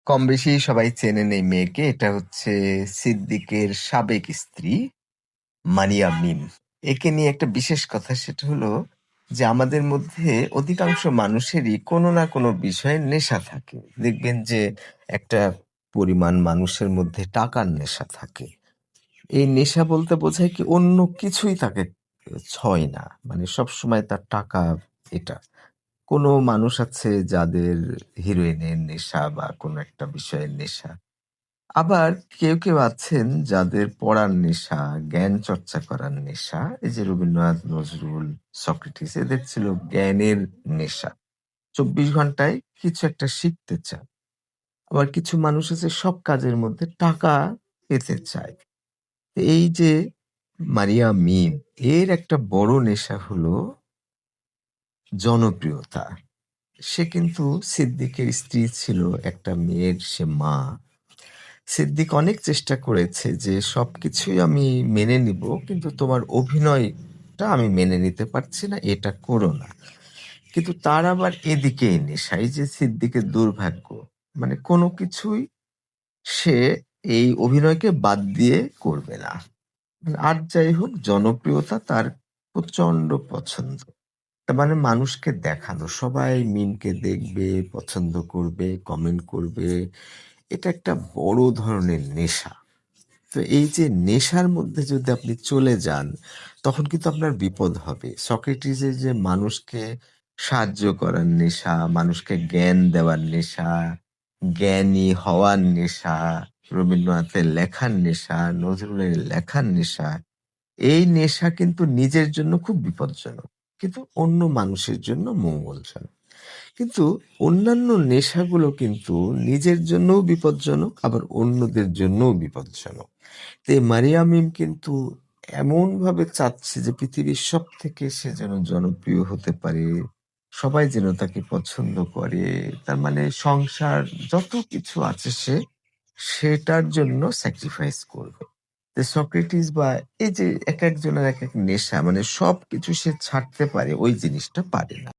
কম বেশি সবাই চেনেন এই মেয়েকে। এটা হচ্ছে সিদ্দিকের সাবেক স্ত্রী মারিয়া মিম। একে নিয়ে একটা বিশেষ কথা, সেটা হলো যে আমাদের মধ্যে অধিকাংশ মানুষেরই কোনো না কোনো বিষয়ে নেশা থাকে। দেখবেন যে একটা পরিমাণ মানুষের মধ্যে টাকার নেশা থাকে। এই নেশা বলতে বোঝায় কি অন্য কিছুই তাকে ছয় না, মানে সবসময় তার টাকা। এটা কোনো মানুষ আছে যাদের হিরোইনের নেশা বা কোনো একটা বিষয়ের নেশা। আবার কেউ আছেন যাদের পড়ার নেশা, জ্ঞান চর্চা করার নেশা। এই যে রবীন্দ্রনাথ, নজরুল, সক্রেটিস, এদের ছিল জ্ঞানের নেশা। ২৪ ঘন্টায় কিছু একটা শিখতে চায়। আবার কিছু মানুষ আছে সব কাজের মধ্যে টাকা পেতে চায়। তো এই যে মারিয়া মিম, এর একটা বড় নেশা হলো জনপ্রিয়তা। সে কিন্তু সিদ্দিকের স্ত্রী ছিল, একটা মেয়ের সে মা। সিদ্দিক অনেক চেষ্টা করেছে যে সবকিছুই আমি মেনে নিব, কিন্তু তোমার অভিনয়টা আমি মেনে নিতে পারছি না, এটা করো না। কিন্তু তার আবার এদিকে নেশা, এই যে সিদ্দিকের দুর্ভাগ্য, মানে কোনো কিছুই সে এই অভিনয়কে বাদ দিয়ে করবে না। মানে আর যাই হোক, জনপ্রিয়তা তার প্রচন্ড পছন্দ। তার মানে মানুষকে দেখানো, সবাই মিমকে দেখবে, পছন্দ করবে, কমেন্ট করবে। এটা একটা বড় ধরনের নেশা। তো এই যে নেশার মধ্যে যদি আপনি চলে যান, তখন কিন্তু আপনার বিপদ হবে। সক্রেটিসের যে মানুষকে সাহায্য করার নেশা, মানুষকে জ্ঞান দেওয়ার নেশা, জ্ঞানী হওয়ার নেশা, রবীন্দ্রনাথের লেখার নেশা, নজরুলের লেখার নেশা, এই নেশা কিন্তু নিজের জন্য খুব বিপজ্জনক, কিন্তু অন্য মানুষের জন্য মঙ্গলজনক। কিন্তু অন্যান্য নেশাগুলো কিন্তু নিজের জন্যও বিপজ্জনক, আবার অন্যদের জন্যও বিপজ্জনক। তো এই মারিয়া মিম কিন্তু এমনভাবে চাচ্ছে যে পৃথিবীর সবথেকে সে যেন জনপ্রিয় হতে পারে, সবাই যেন তাকে পছন্দ করে। তার মানে সংসার যত কিছু আছে সে সেটার জন্য স্যাক্রিফাইস করবে। তো সক্রেটিস বা এই যে একেকজনের একেক নেশা, মানে সবকিছু সে ছাড়তে পারে, ওই জিনিসটা পারে না।